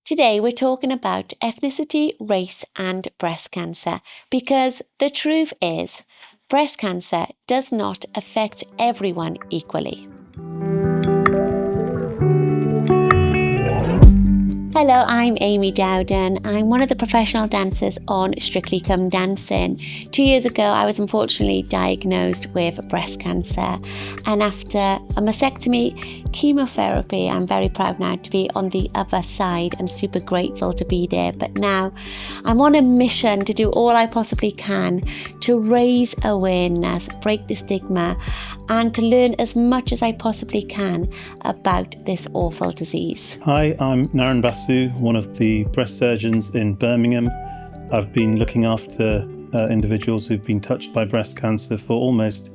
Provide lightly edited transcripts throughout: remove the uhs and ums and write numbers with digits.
Today we're talking about ethnicity, race and breast cancer because the truth is breast cancer does not affect everyone equally. Hello, I'm Amy Dowden. I'm one of the professional dancers on Strictly Come Dancing. 2 years ago, I was unfortunately diagnosed with breast cancer. And after a mastectomy, chemotherapy, I'm very proud now to be on the other side and super grateful to be there. But now I'm on a mission to do all I possibly can to raise awareness, break the stigma, and to learn as much as I possibly can about this awful disease. Hi, I'm Naren, one of the breast surgeons in Birmingham. I've been looking after individuals who've been touched by breast cancer for almost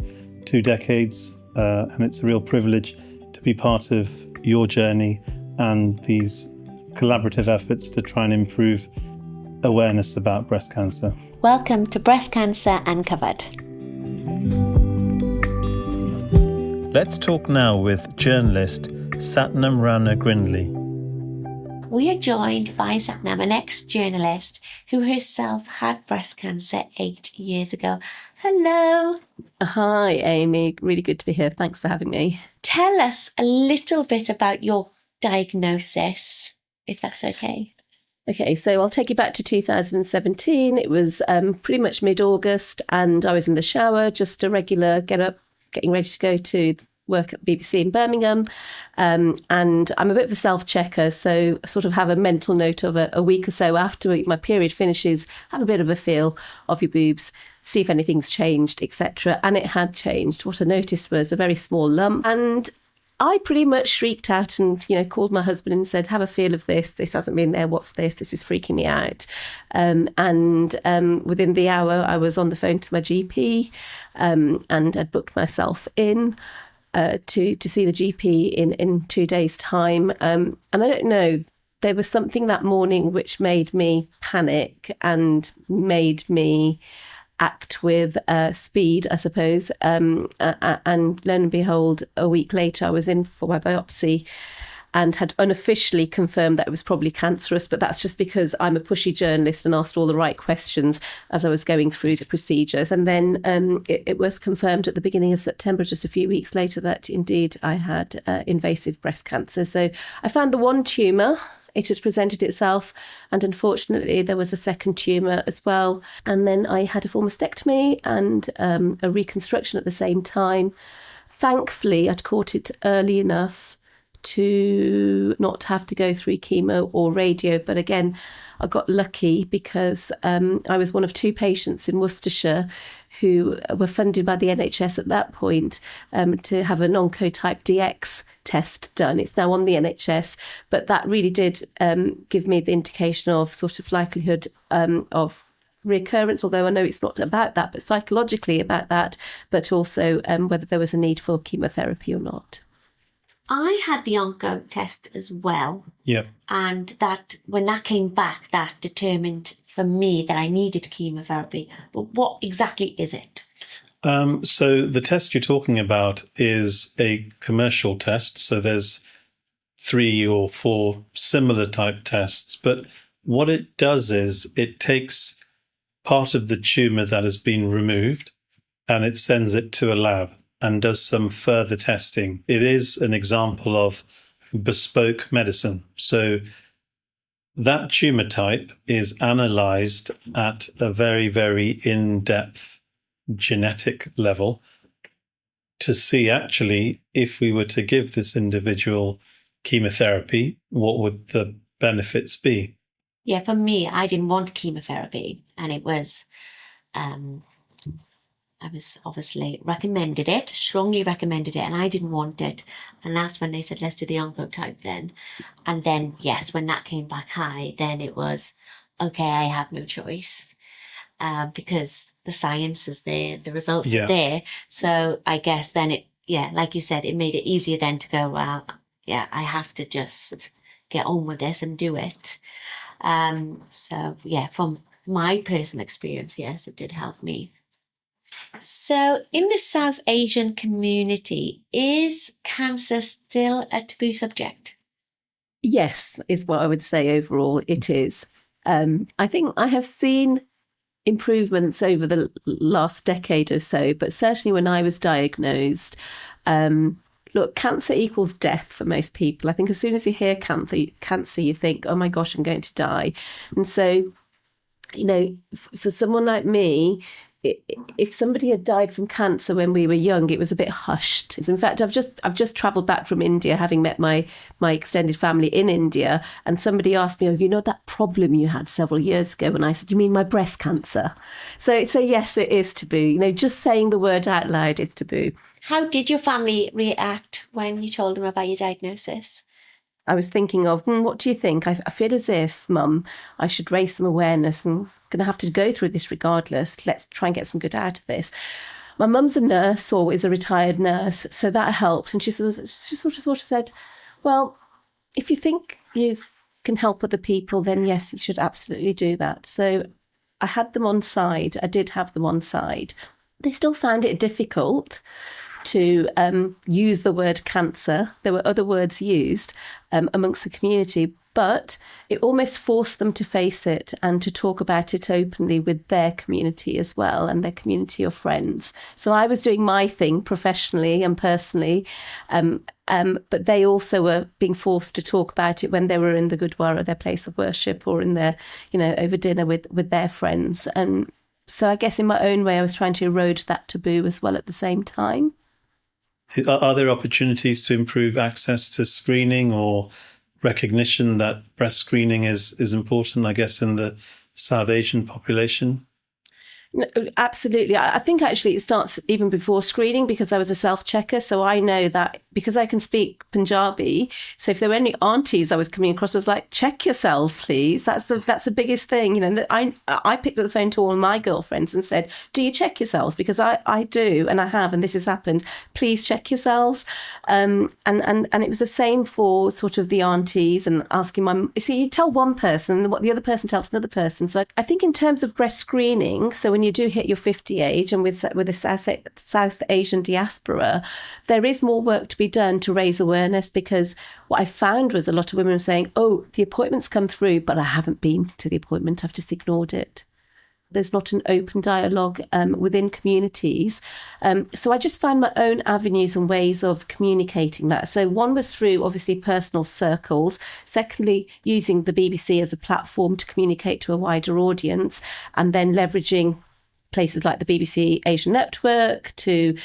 2 decades, and it's a real privilege to be part of your journey and these collaborative efforts to try and improve awareness about breast cancer. Welcome to Breast Cancer Uncovered. Let's talk now with journalist Satnam Rana-Grindley. We are joined by Satnam, an ex-journalist who herself had breast cancer 8 years ago. Hello. Hi, Amy. Really good to be here. Thanks for having me. Tell us a little bit about your diagnosis, if that's okay. Okay, so I'll take you back to 2017. It was pretty much mid-August and I was in the shower, just a regular get up, getting ready to go to work at BBC in Birmingham. And I'm a bit of a self-checker, so I sort of have a mental note of a week or so after my period finishes, have a bit of a feel of your boobs, see if anything's changed, etc. And it had changed. What I noticed was a very small lump. And I pretty much shrieked out and, called my husband and said, have a feel of this. This hasn't been there. What's this? This is freaking me out. And within the hour, I was on the phone to my GP and I'd booked myself in to see the GP in 2 days' time. And I don't know, there was something that morning which made me panic and made me act with speed, I suppose. And lo and behold, a week later, I was in for my biopsy and had unofficially confirmed that it was probably cancerous, but that's just because I'm a pushy journalist and asked all the right questions as I was going through the procedures. And then it was confirmed at the beginning of September, just a few weeks later, that indeed I had invasive breast cancer. So I found the one tumour. It had presented itself, and unfortunately there was a second tumour as well. And then I had a full mastectomy and a reconstruction at the same time. Thankfully, I'd caught it early enough to not have to go through chemo or radio. But again, I got lucky because I was one of 2 patients in Worcestershire who were funded by the NHS at that point to have an oncotype DX test done. It's now on the NHS, but that really did give me the indication of sort of likelihood of recurrence, although I know it's not about that, but psychologically about that, but also whether there was a need for chemotherapy or not. I had the onco test as well. Yep. And that when that came back, that determined for me that I needed chemotherapy. But what exactly is it? So the test you're talking about is a commercial test. So there's 3 or 4 similar type tests. But what it does is it takes part of the tumor that has been removed and it sends it to a lab and does some further testing. It is an example of bespoke medicine. So that tumor type is analyzed at a very, very in-depth genetic level to see actually if we were to give this individual chemotherapy, what would the benefits be? Yeah, for me, I didn't want chemotherapy, and it was I was obviously strongly recommended it, and I didn't want it. And that's when they said, let's do the oncotype then. And then, yes, when that came back high, then it was, okay, I have no choice because the science is there, the results are there. So I guess then like you said, it made it easier then to go, well, yeah, I have to just get on with this and do it. So yeah, from my personal experience, yes, it did help me. So in the South Asian community, is cancer still a taboo subject? Yes, is what I would say overall. It is. I think I have seen improvements over the last decade or so, but certainly when I was diagnosed, look, cancer equals death for most people. I think as soon as you hear cancer, you think, oh my gosh, I'm going to die. And so, for someone like me, if somebody had died from cancer when we were young, it was a bit hushed. In fact, I've just travelled back from India, having met my extended family in India, and somebody asked me, "Oh, that problem you had several years ago?" And I said, "You mean my breast cancer?" So yes, it is taboo. Just saying the word out loud is taboo. How did your family react when you told them about your diagnosis? I was thinking of, what do you think? I feel as if, Mum, I should raise some awareness. I'm going to have to go through this regardless. Let's try and get some good out of this. My mum's a nurse, or is a retired nurse, so that helped. And she sort of said, well, if you think you can help other people, then yes, you should absolutely do that. So I had them on side. I did have them on side. They still found it difficult to use the word cancer. There were other words used amongst the community, but it almost forced them to face it and to talk about it openly with their community as well, and their community of friends. So I was doing my thing professionally and personally, but they also were being forced to talk about it when they were in the Gurdwara, their place of worship, or in their, over dinner with their friends. And so I guess in my own way, I was trying to erode that taboo as well at the same time. Are there opportunities to improve access to screening or recognition that breast screening is important, I guess, in the South Asian population? No, absolutely. I think actually it starts even before screening, because I was a self-checker. So I know that because I can speak Punjabi. So if there were any aunties I was coming across, I was like, check yourselves, please. That's the biggest thing. I picked up the phone to all my girlfriends and said, do you check yourselves? Because I do, and I have, and this has happened. Please check yourselves. And it was the same for sort of the aunties, and asking you tell one person what the other person tells another person. So I think in terms of breast screening, so when you do hit your 50 age, and with the South Asian diaspora, there is more work to be done to raise awareness, because what I found was a lot of women were saying, oh, the appointment's come through, but I haven't been to the appointment, I've just ignored it. There's not an open dialogue within communities. So I just found my own avenues and ways of communicating that. So one was through, obviously, personal circles. Secondly, using the BBC as a platform to communicate to a wider audience, and then leveraging places like the BBC Asian Network to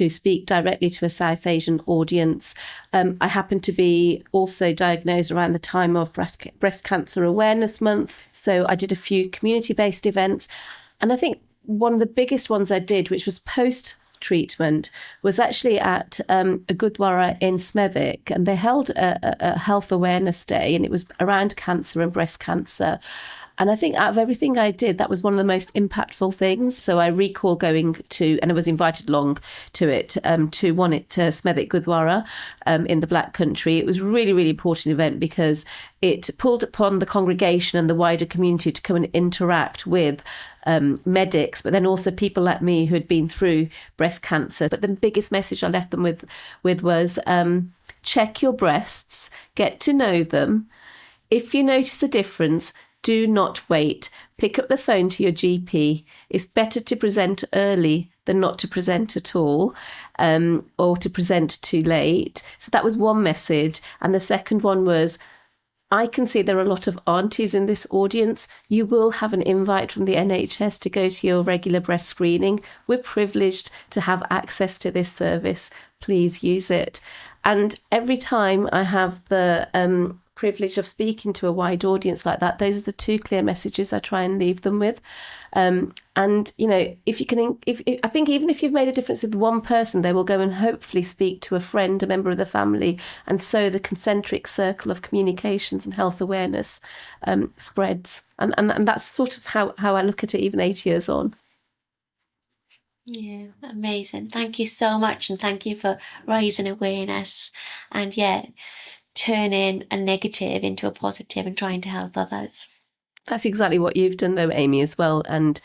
speak directly to a South Asian audience. I happened to be also diagnosed around the time of Breast Cancer Awareness Month. So I did a few community-based events. And I think one of the biggest ones I did, which was post-treatment, was actually at a Gurdwara in Smethwick. And they held a health awareness day, and it was around cancer and breast cancer. And I think out of everything I did, that was one of the most impactful things. So I recall going to, and I was invited along to it, to one at Smethwick Gurdwara in the Black Country. It was a really, really important event, because it pulled upon the congregation and the wider community to come and interact with medics, but then also people like me who had been through breast cancer. But the biggest message I left them with was check your breasts, get to know them. If you notice a difference, do not wait. Pick up the phone to your GP. It's better to present early than not to present at all, or to present too late. So that was one message. And the second one was, I can see there are a lot of aunties in this audience. You will have an invite from the NHS to go to your regular breast screening. We're privileged to have access to this service. Please use it. And every time I have the privilege of speaking to a wide audience like that, those are the two clear messages I try and leave them with. And if you can, I think even if you've made a difference with one person, they will go and hopefully speak to a friend, a member of the family, and so the concentric circle of communications and health awareness spreads. And that's sort of how I look at it, even 8 years on. Yeah, amazing. Thank you so much, and thank you for raising awareness, and turning a negative into a positive and trying to help others. That's exactly what you've done, though, Amy, as well. And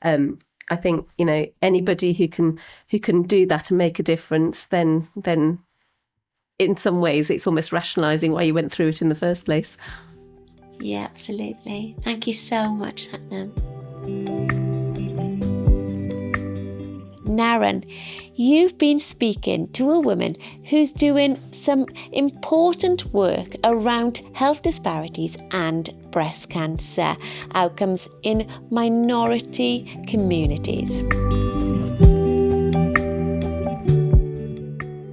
I think anybody who can do that and make a difference, then in some ways, it's almost rationalising why you went through it in the first place. Yeah, absolutely. Thank you so much, Satnam. Naren, you've been speaking to a woman who's doing some important work around health disparities and breast cancer outcomes in minority communities.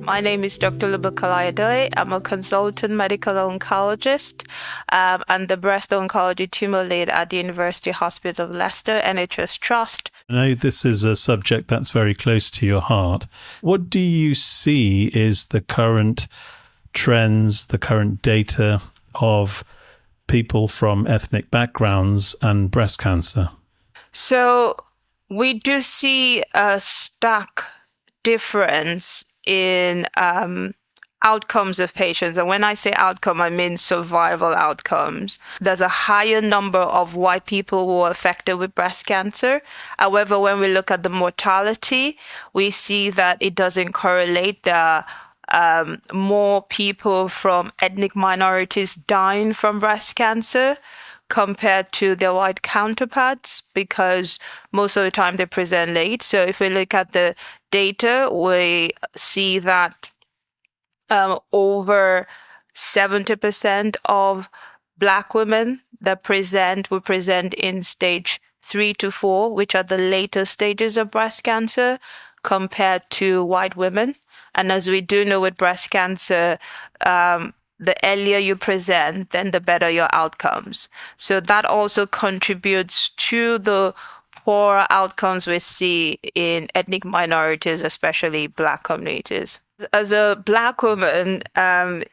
My name is Dr. Olubokola Ayodele. I'm a consultant medical oncologist and the breast oncology tumor lead at the University Hospital of Leicester NHS Trust. I know this is a subject that's very close to your heart. What do you see is the current trends, the current data of people from ethnic backgrounds and breast cancer? So we do see a stark difference in outcomes of patients. And when I say outcome, I mean survival outcomes. There's a higher number of white people who are affected with breast cancer. However, when we look at the mortality, we see that it doesn't correlate. There are more people from ethnic minorities dying from breast cancer compared to their white counterparts, because most of the time they present late. So if we look at the data, we see that over 70% of Black women that will present in stage 3 to 4, which are the later stages of breast cancer, compared to white women. And as we do know with breast cancer, the earlier you present, then the better your outcomes. So that also contributes to the poor outcomes we see in ethnic minorities, especially Black communities. As a Black woman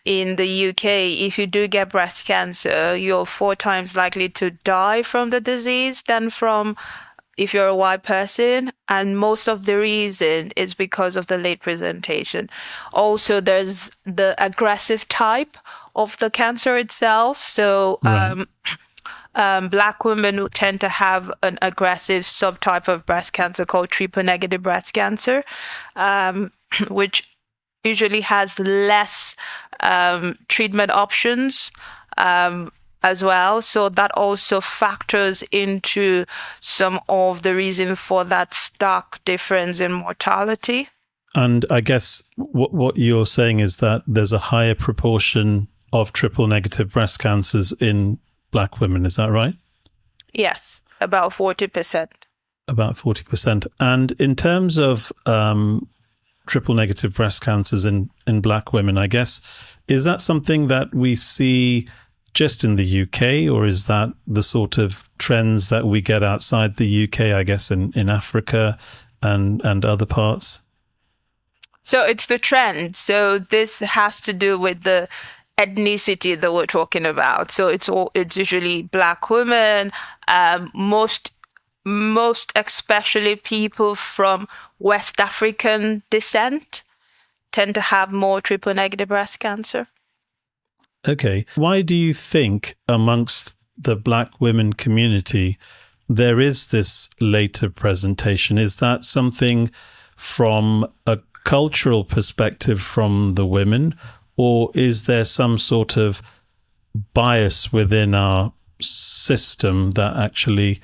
in the UK, if you do get breast cancer, you're 4 times likely to die from the disease than from if you're a white person. And most of the reason is because of the late presentation. Also, there's the aggressive type of the cancer itself. So Right. Black women who tend to have an aggressive subtype of breast cancer called triple-negative breast cancer, which usually has less treatment options as well. So that also factors into some of the reason for that stark difference in mortality. And I guess what you're saying is that there's a higher proportion of triple negative breast cancers in Black women. Is that right? Yes, about 40%. About 40%. And in terms of triple negative breast cancers in Black women, I guess, is that something that we see just in the UK, or is that the sort of trends that we get outside the UK, I guess, in Africa and other parts? So it's the trend. So this has to do with the ethnicity that we're talking about. So it's usually Black women, most especially people from West African descent tend to have more triple negative breast cancer. Okay. Why do you think amongst the Black women community there is this later presentation? Is that something from a cultural perspective from the women, or is there some sort of bias within our system that actually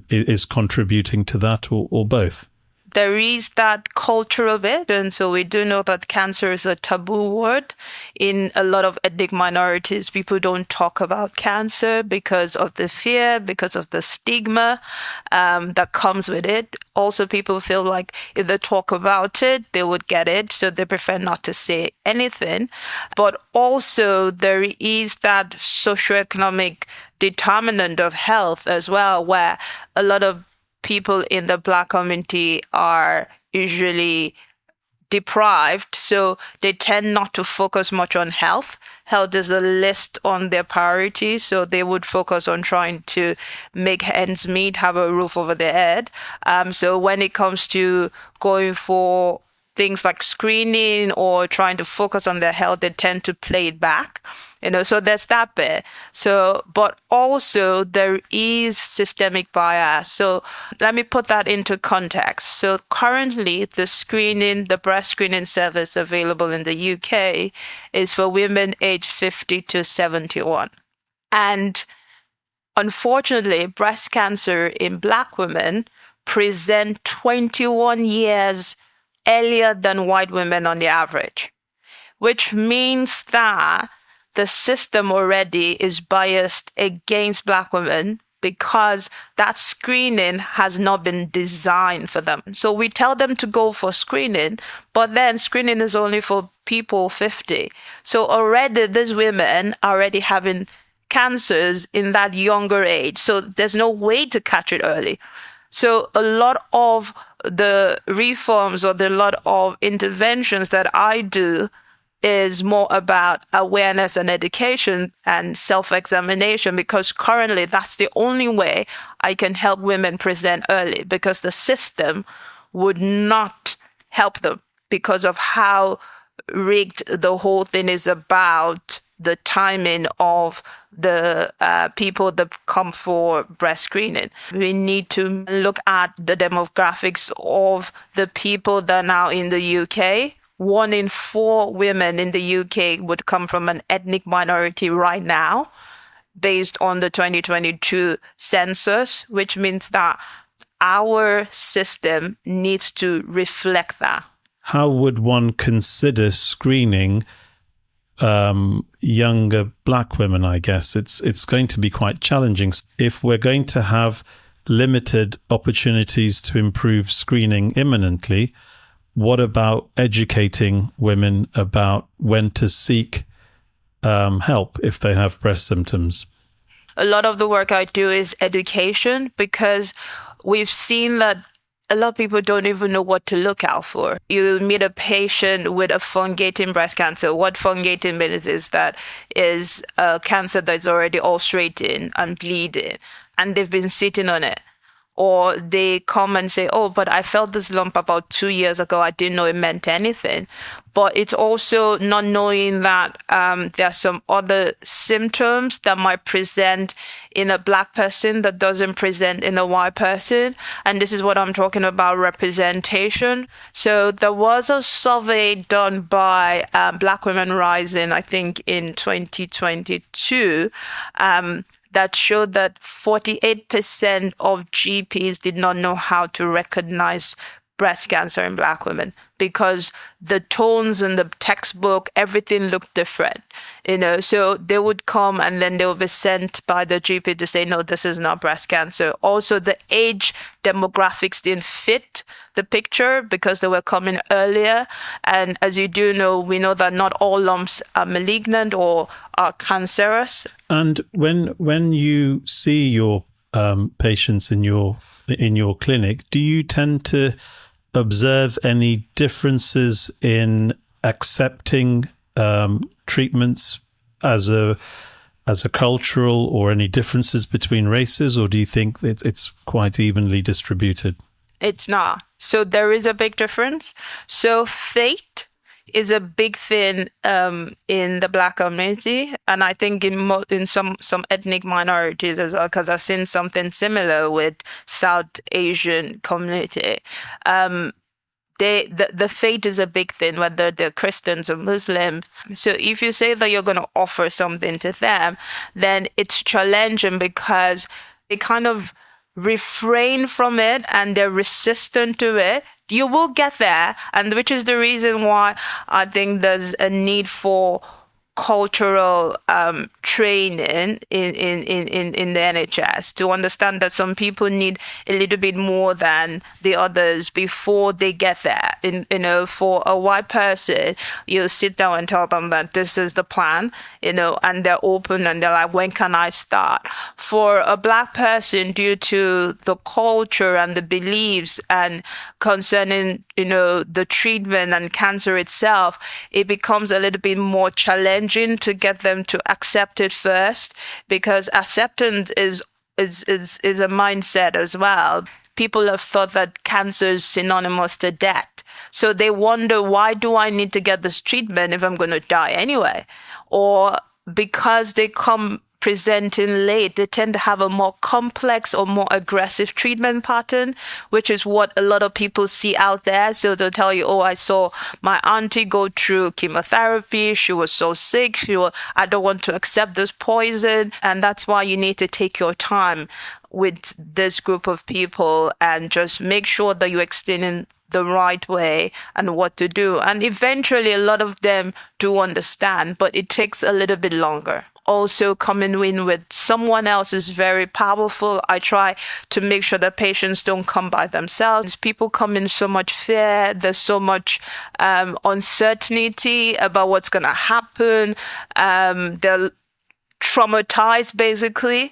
is contributing to that, or both? There is that culture of it. And so we do know that cancer is a taboo word. In a lot of ethnic minorities, people don't talk about cancer because of the fear, because of the stigma that comes with it. Also, people feel like if they talk about it, they would get it. So they prefer not to say anything. But also there is that socioeconomic determinant of health as well, where a lot of people in the Black community are usually deprived, so they tend not to focus much on health. Health is a list on their priorities, so they would focus on trying to make ends meet, have a roof over their head. So when it comes to going for things like screening or trying to focus on their health, they tend to play it back. So there's that bit. So, but also there is systemic bias. So let me put that into context. So currently the breast screening service available in the UK is for women aged 50 to 71. And unfortunately, breast cancer in Black women present 21 years earlier than white women on the average, which means that the system already is biased against Black women because that screening has not been designed for them. So we tell them to go for screening, but then screening is only for people 50. So already these women are already having cancers in that younger age. So there's no way to catch it early. So a lot of the reforms or a lot of interventions that I do is more about awareness and education and self-examination, because currently that's the only way I can help women present early, because the system would not help them because of how rigged the whole thing is about the timing of the people that come for breast screening. We need to look at the demographics of the people that are now in the UK. 1 in 4 women in the UK would come from an ethnic minority right now, based on the 2022 census, which means that our system needs to reflect that. How would one consider screening younger Black women? I guess it's going to be quite challenging. If we're going to have limited opportunities to improve screening imminently, what about educating women about when to seek help if they have breast symptoms? A lot of the work I do is education, because we've seen that a lot of people don't even know what to look out for. You meet a patient with a fungating breast cancer. What fungating means is that is a cancer that's already ulcerating and bleeding, and they've been sitting on it. Or they come and say, oh, but I felt this lump about 2 years ago. I didn't know it meant anything. But it's also not knowing that there are some other symptoms that might present in a Black person that doesn't present in a white person. And this is what I'm talking about, representation. So there was a survey done by Black Women Rising, I think in 2022, that showed that 48% of GPs did not know how to recognize breast cancer in Black women, because the tones in the textbook, everything looked different, so they would come and then they would be sent by the GP to say, no, this is not breast cancer. Also, the age demographics didn't fit the picture because they were coming earlier. And as you do know, we know that not all lumps are malignant or are cancerous. And when you see your patients in your clinic, do you tend to observe any differences in accepting treatments as a cultural, or any differences between races, or do you think it's quite evenly distributed? It's not. So there is a big difference. So fate is a big thing in the Black community, and I think in some ethnic minorities as well, because I've seen something similar with South Asian community. The fate is a big thing, whether they're Christians or Muslims. So if you say that you're going to offer something to them, then it's challenging because they kind of refrain from it and they're resistant to it. You will get there, and which is the reason why I think there's a need for cultural training in the NHS to understand that some people need a little bit more than the others before they get there. For a white person, you sit down and tell them that this is the plan, and they're open and they're like, when can I start? For a Black person, due to the culture and the beliefs and concerning, the treatment and cancer itself, it becomes a little bit more challenging to get them to accept it first, because acceptance is a mindset as well. people have thought that cancer is synonymous to death. So they wonder, why do I need to get this treatment if I'm going to die anyway? Or because they come presenting late, they tend to have a more complex or more aggressive treatment pattern, which is what a lot of people see out there. So they'll tell you, oh, I saw my auntie go through chemotherapy. She was so sick. I don't want to accept this poison. And that's why you need to take your time with this group of people and just make sure that you're explaining the right way and what to do. And eventually a lot of them do understand, but it takes a little bit longer. Also, coming in with someone else is very powerful. I try to make sure that patients don't come by themselves. People come in so much fear. There's so much uncertainty about what's going to happen. They're traumatized, basically,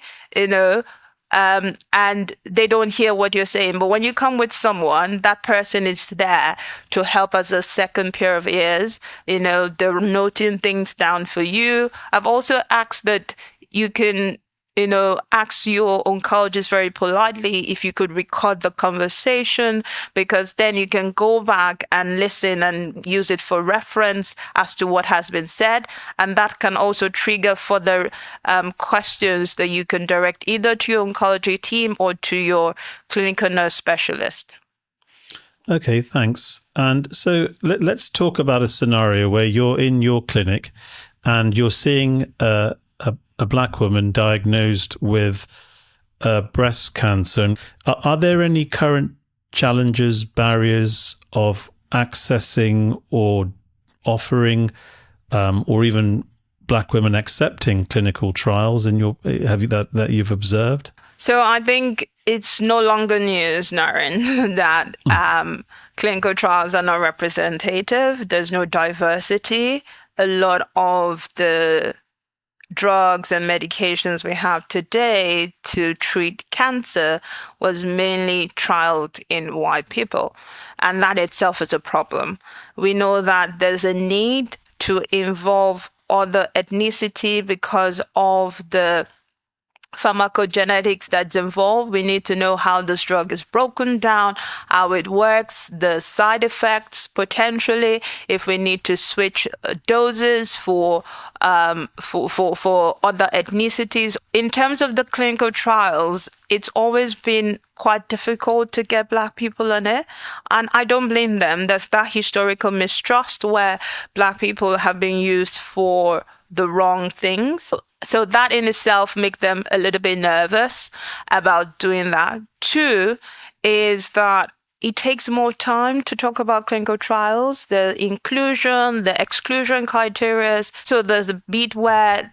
and they don't hear what you're saying. But when you come with someone, that person is there to help as a second pair of ears. They're noting things down for you. I've also asked that you can, ask your oncologist very politely if you could record the conversation, because then you can go back and listen and use it for reference as to what has been said. And that can also trigger further questions that you can direct either to your oncology team or to your clinical nurse specialist. Okay, thanks. And so let's talk about a scenario where you're in your clinic and you're seeing a Black woman diagnosed with breast cancer. And are there any current challenges, barriers of accessing or offering, or even Black women accepting clinical trials in that you've observed? So I think it's no longer news, Naren, that clinical trials are not representative. There's no diversity. A lot of the drugs and medications we have today to treat cancer was mainly trialed in white people. And that itself is a problem. We know that there's a need to involve other ethnicity because of the pharmacogenetics that's involved. We need to know how this drug is broken down, how it works, the side effects potentially, if we need to switch doses for other ethnicities. In terms of the clinical trials, it's always been quite difficult to get Black people in it. And I don't blame them. There's that historical mistrust where Black people have been used for the wrong things. So that in itself makes them a little bit nervous about doing that. Two is that it takes more time to talk about clinical trials, the inclusion, the exclusion criteria. So there's a bit where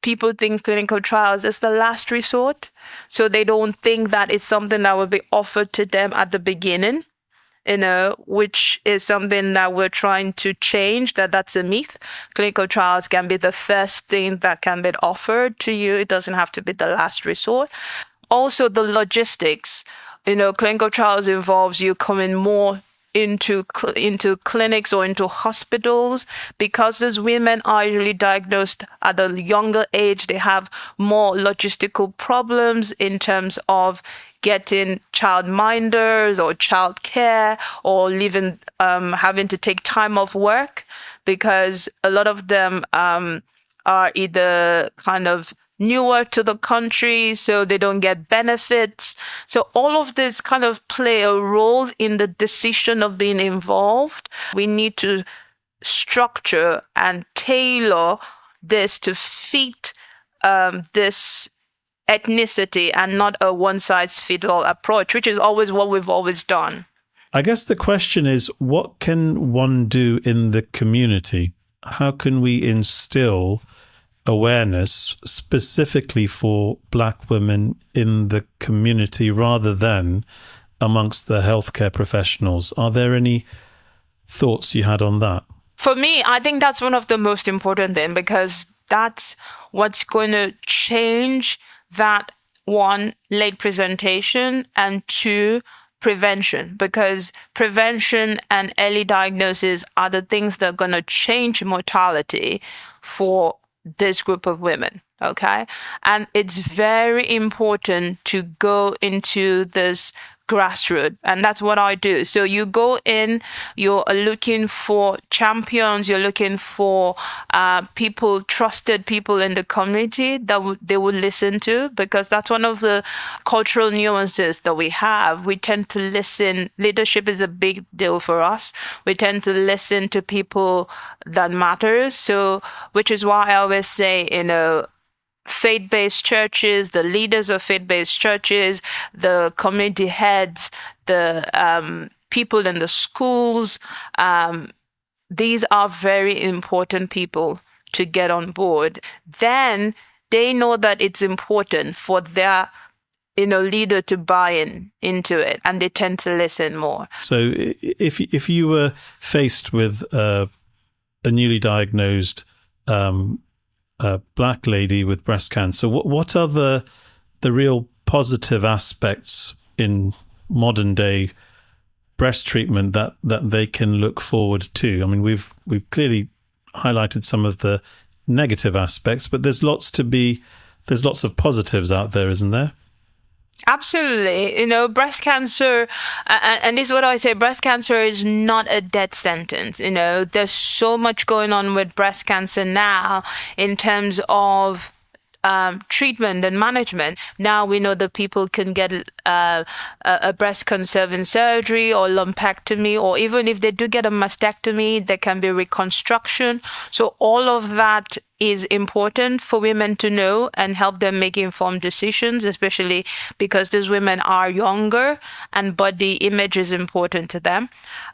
people think clinical trials is the last resort. So they don't think that it's something that will be offered to them at the beginning, which is something that we're trying to change, that's a myth. Clinical trials can be the first thing that can be offered to you. It doesn't have to be the last resort. Also, the logistics. Clinical trials involves you coming more into clinics or into hospitals, because these women are usually diagnosed at a younger age. They have more logistical problems in terms of getting childminders or childcare, or living, having to take time off work, because a lot of them are either kind of newer to the country, so they don't get benefits. So all of this kind of play a role in the decision of being involved. We need to structure and tailor this to fit this ethnicity and not a one-size-fits-all approach, which is always what we've always done. I guess the question is, what can one do in the community? How can we instill awareness specifically for Black women in the community rather than amongst the healthcare professionals? Are there any thoughts you had on that? For me, I think that's one of the most important things, because that's what's going to change that, one, late presentation, and two, prevention, because prevention and early diagnosis are the things that are going to change mortality for this group of women. Okay. And it's very important to go into this grassroots, and that's what I do. So you go in, you're looking for champions, you're looking for people, trusted people in the community that they would listen to, because that's one of the cultural nuances that we have. We tend to listen. Leadership is a big deal for us. We tend to listen to people that matters. So, which is why I always say, faith-based churches, the leaders of faith-based churches, the community heads, the people in the schools, these are very important people to get on board. Then they know that it's important for their leader to buy into it, and they tend to listen more. So if you were faced with a newly diagnosed black lady with breast cancer, what are the real positive aspects in modern day breast treatment that they can look forward to? I mean, we've clearly highlighted some of the negative aspects, but there's lots of positives out there, isn't there? Absolutely. Breast cancer, and this is what I say, breast cancer is not a death sentence. There's so much going on with breast cancer now in terms of treatment and management. Now we know that people can get a breast conserving surgery or lumpectomy, or even if they do get a mastectomy, there can be reconstruction. So all of that is important for women to know and help them make informed decisions, especially because these women are younger and body image is important to them.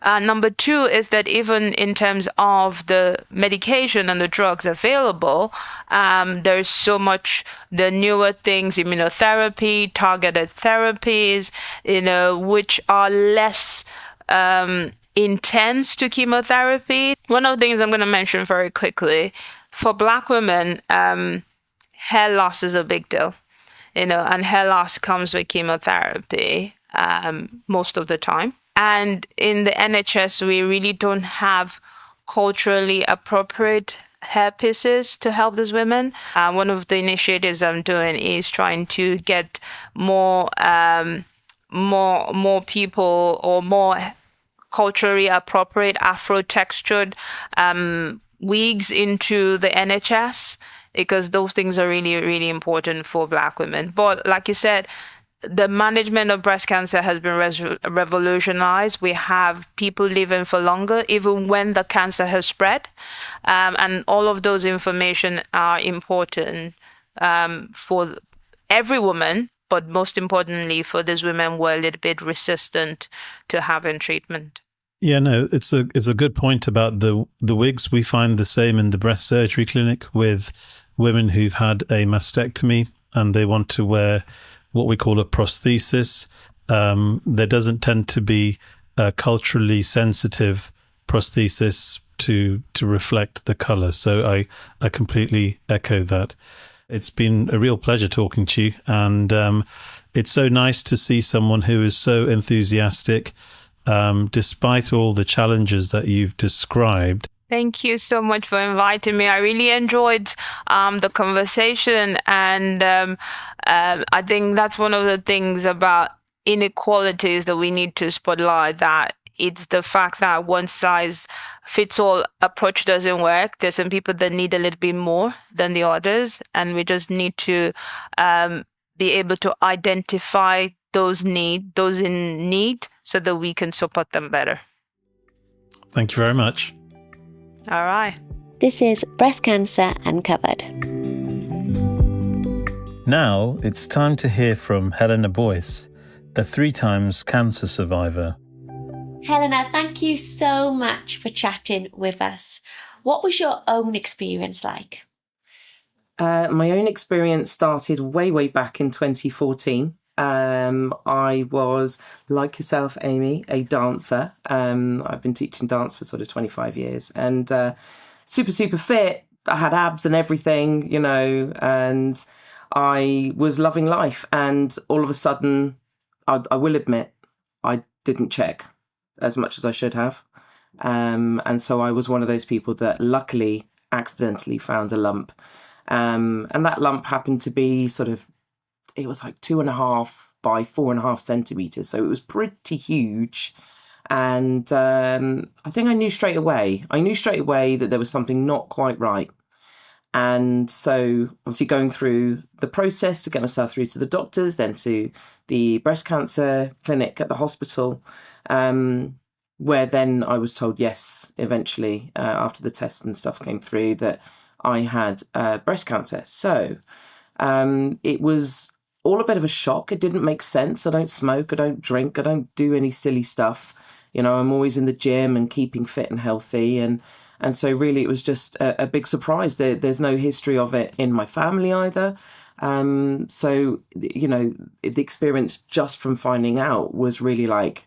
Number two is that even in terms of the medication and the drugs available, there's so much, the newer things, immunotherapy, targeted therapies, which are less intense to chemotherapy. One of the things I'm going to mention very quickly, for Black women, hair loss is a big deal, and hair loss comes with chemotherapy most of the time. And in the NHS, we really don't have culturally appropriate hair pieces to help these women. One of the initiatives I'm doing is trying to get more people, or more culturally appropriate Afro-textured wigs into the NHS, because those things are really, really important for Black women. But like you said, the management of breast cancer has been revolutionized. We have people living for longer, even when the cancer has spread. And all of those information are important for every woman, but most importantly for these women who are a little bit resistant to having treatment. Yeah, no, it's a good point about the wigs. We find the same in the breast surgery clinic with women who've had a mastectomy and they want to wear what we call a prosthesis. There doesn't tend to be a culturally sensitive prosthesis to reflect the color. So I completely echo that. It's been a real pleasure talking to you, and it's so nice to see someone who is so enthusiastic despite all the challenges that you've described. Thank you so much for inviting me. I really enjoyed the conversation, and I think that's one of the things about inequalities that we need to spotlight, that it's the fact that one size fits all approach doesn't work. There's some people that need a little bit more than the others, and we just need to be able to identify those in need, so that we can support them better. Thank you very much. All right. This is Breast Cancer Uncovered. Now it's time to hear from Helena Boyce, a 3 times cancer survivor. Helena, thank you so much for chatting with us. What was your own experience like? My own experience started way back in 2014. I was, like yourself, Amy, a dancer. I've been teaching dance for sort of 25 years, and super fit. I had abs and everything, and I was loving life. And all of a sudden, I will admit, I didn't check as much as I should have. And so I was one of those people that luckily accidentally found a lump. And that lump happened to be it was like 2.5 by 4.5 centimeters. So it was pretty huge. And I think I knew straight away that there was something not quite right. And so obviously going through the process to get myself through to the doctors, then to the breast cancer clinic at the hospital, where then I was told, yes, eventually, after the tests and stuff came through, that I had breast cancer. So it was all a bit of a shock. It didn't make sense. I don't smoke, I don't drink, I don't do any silly stuff. You know, I'm always in the gym and keeping fit and healthy. And so really it was just a big surprise. There's no history of it in my family either. So, you know, the experience just from finding out was really like,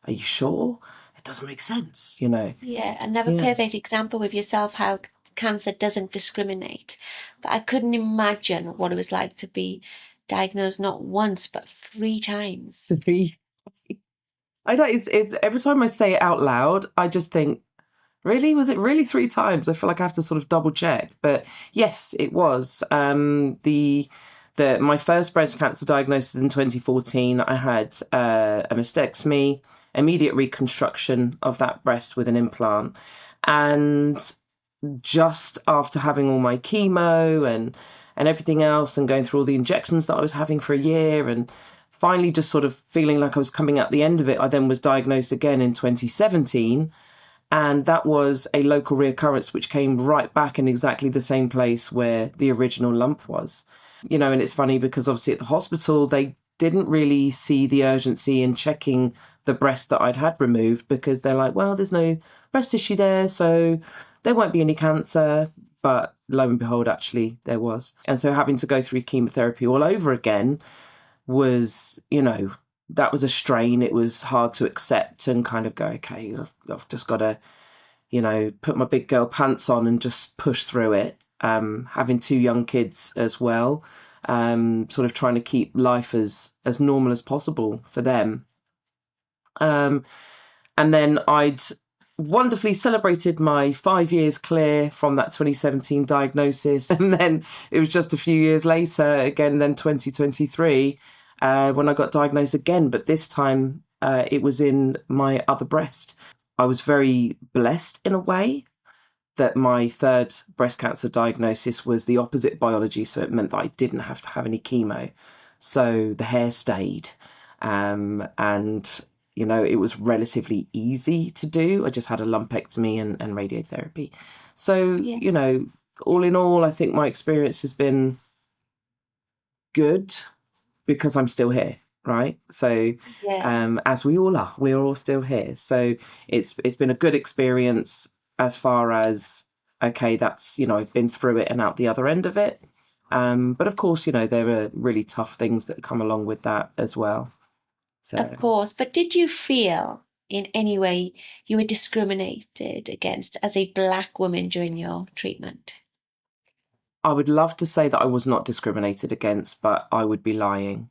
are you sure? It doesn't make sense, you know. Yeah, another perfect example with yourself, how cancer doesn't discriminate. But I couldn't imagine what it was like to be diagnosed not once, but 3 times. I know it's every time I say it out loud, I just think, really? Was it really 3 times? I feel like I have to sort of double check. But yes, it was. My first breast cancer diagnosis in 2014, I had a mastectomy, immediate reconstruction of that breast with an implant. And just after having all my chemo and everything else and going through all the injections that I was having for a year and finally just sort of feeling like I was coming out the end of it, I then was diagnosed again in 2017. And that was a local reoccurrence, which came right back in exactly the same place where the original lump was. You know, and it's funny because obviously at the hospital, they didn't really see the urgency in checking the breast that I'd had removed because they're like, well, there's no breast tissue there, so there won't be any cancer. But lo and behold, actually, there was. And so having to go through chemotherapy all over again was, you know, that was a strain. It was hard to accept and kind of go, okay, I've just got to, you know, put my big girl pants on and just push through it. Having 2 young kids as well, sort of trying to keep life as normal as possible for them. And then I'd wonderfully celebrated my 5 years clear from that 2017 diagnosis. And then it was just a few years later, again, then 2023, when I got diagnosed again, but this time it was in my other breast. I was very blessed in a way that my 3rd breast cancer diagnosis was the opposite biology, so it meant that I didn't have to have any chemo. So the hair stayed, and you know, it was relatively easy to do. I just had a lumpectomy and radiotherapy. So, you know, all in all, I think my experience has been good, because I'm still here, right? So as we all are, we're all still here. So it's been a good experience as far as, okay, that's, you know, I've been through it and out the other end of it. But of course, you know, there are really tough things that come along with that as well. So Of course, but did you feel in any way you were discriminated against as a Black woman during your treatment? I would love to say that I was not discriminated against, but I would be lying.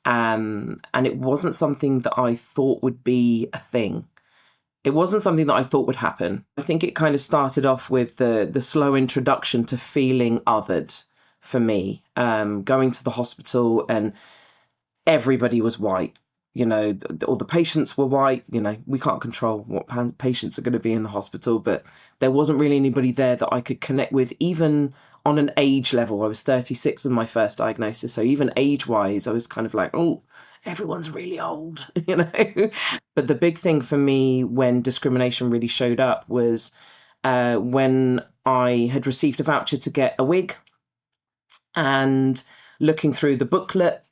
And it wasn't something that I thought would be a thing. It wasn't something that I thought would happen. I think it kind of started off with the slow introduction to feeling othered for me, going to the hospital and everybody was white. You know, all the patients were white. You know, we can't control what patients are going to be in the hospital, but there wasn't really anybody there that I could connect with, even on an age level. I was 36 with my first diagnosis, so even age-wise, I was kind of like, oh, everyone's really old, you know. But the big thing for me when discrimination really showed up was when I had received a voucher to get a wig, and looking through the booklet,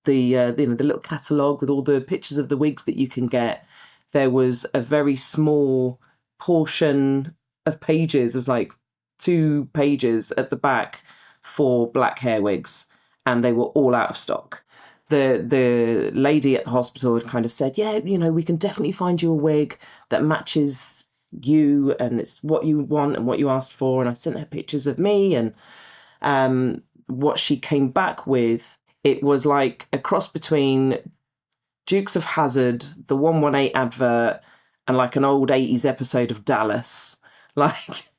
the little catalogue with all the pictures of the wigs that you can get, there was a very small portion of pages, it was like 2 pages at the back for black hair wigs, and they were all out of stock. The lady at the hospital had kind of said, yeah, you know, we can definitely find you a wig that matches you and it's what you want and what you asked for. And I sent her pictures of me, and what she came back with, it was like a cross between Dukes of Hazzard, the 118 advert, and like an old 80s episode of Dallas. Like,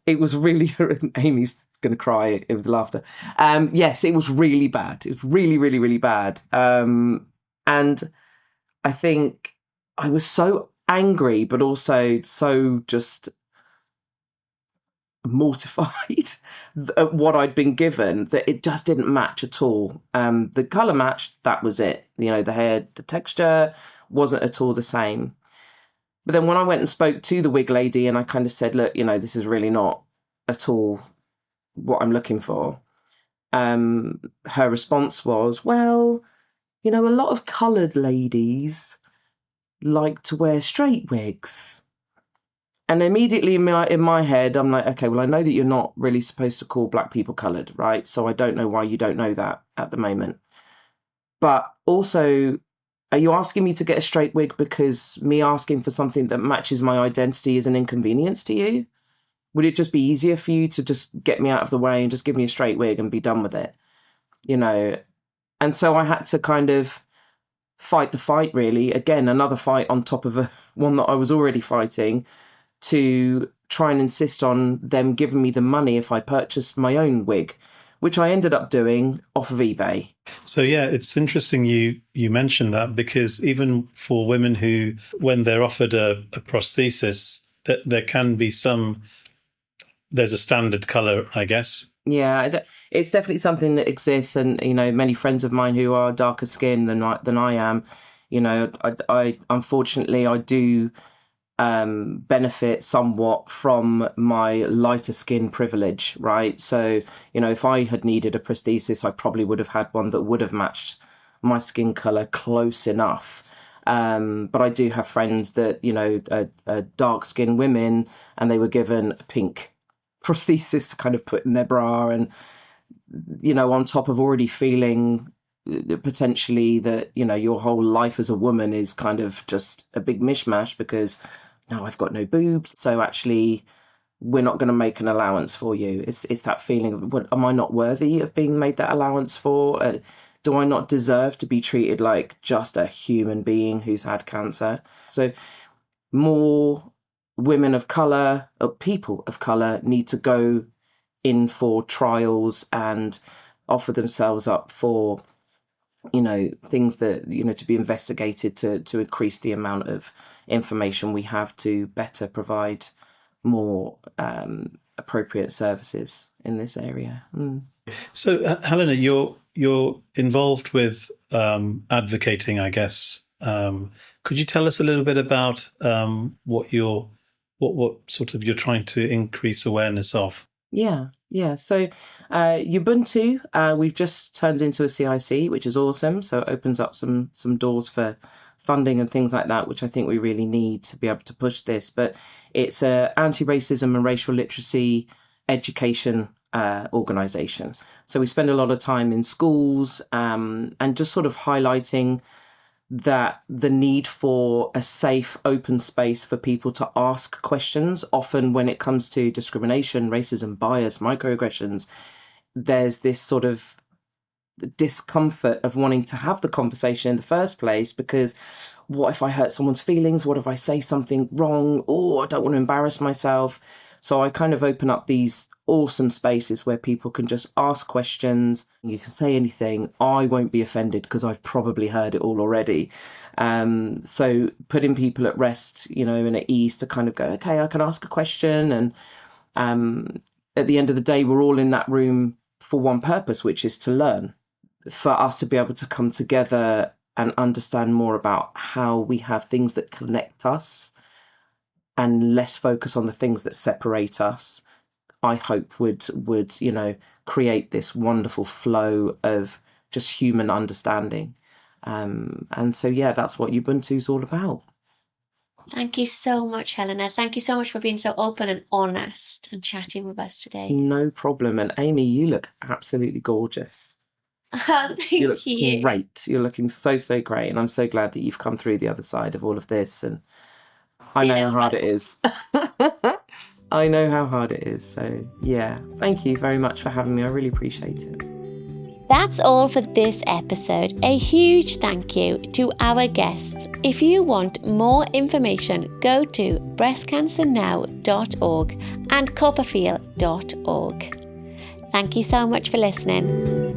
it was really, Amy's going to cry with laughter. Yes, it was really bad. It was really, really, really bad. And I think I was so angry, but also so just mortified at what I'd been given, that it just didn't match at all. The colour matched, that was it. The hair, the texture wasn't at all the same. But then when I went and spoke to the wig lady and I kind of said, look, this is really not at all what I'm looking for. Her response was, well, a lot of coloured ladies like to wear straight wigs. And immediately in my head, I'm like, okay, well, I know that you're not really supposed to call black people coloured, right? So I don't know why you don't know that at the moment. But also, are you asking me to get a straight wig because me asking for something that matches my identity is an inconvenience to you? Would it just be easier for you to just get me out of the way and just give me a straight wig and be done with it? And so I had to kind of fight the fight, really. Again, another fight on top of one that I was already fighting, to try and insist on them giving me the money if I purchased my own wig, which I ended up doing off of eBay. So yeah, it's interesting you mentioned that, because even for women who, when they're offered a prosthesis, that there can be there's a standard colour, I guess. Yeah, it's definitely something that exists, and many friends of mine who are darker skinned than I am, I unfortunately I do benefit somewhat from my lighter skin privilege, right? So, if I had needed a prosthesis, I probably would have had one that would have matched my skin color close enough. But I do have friends that, are dark skinned women, and they were given a pink prosthesis to kind of put in their bra, and, on top of already feeling potentially that, your whole life as a woman is kind of just a big mishmash because now I've got no boobs. So actually, we're not going to make an allowance for you. It's that feeling of, am I not worthy of being made that allowance for? Do I not deserve to be treated like just a human being who's had cancer? So more women of colour, or people of colour, need to go in for trials and offer themselves up for things that, to be investigated to increase the amount of information we have to better provide more appropriate services in this area. So Helena, you're involved with advocating, I guess. Could you tell us a little bit about what sort of you're trying to increase awareness of? Yeah. So Youbuntu, we've just turned into a CIC, which is awesome. So it opens up some doors for funding and things like that, which I think we really need to be able to push this. But it's a anti-racism and racial literacy education organisation. So we spend a lot of time in schools and just sort of highlighting that the need for a safe, open space for people to ask questions. Often when it comes to discrimination, racism, bias, microaggressions, there's this sort of discomfort of wanting to have the conversation in the first place, because what if I hurt someone's feelings? What if I say something wrong? I don't want to embarrass myself. So I kind of open up these awesome spaces where people can just ask questions. You can say anything. I won't be offended because I've probably heard it all already. So putting people at rest, and at ease to kind of go, okay, I can ask a question. And at the end of the day, we're all in that room for one purpose, which is to learn, for us to be able to come together and understand more about how we have things that connect us and less focus on the things that separate us. I hope would create this wonderful flow of just human understanding. And so, yeah, that's what Youbuntu is all about. Thank you so much, Helena. Thank you so much for being so open and honest and chatting with us today. No problem. And Amy, you look absolutely gorgeous. Thank You look you. great. You're looking so great. And I'm so glad that you've come through the other side of all of this. And I know how hard it is. I know how hard it is. So, yeah, thank you very much for having me. I really appreciate it. That's all for this episode. A huge thank you to our guests. If you want more information, go to breastcancernow.org and copperfield.org. Thank you so much for listening.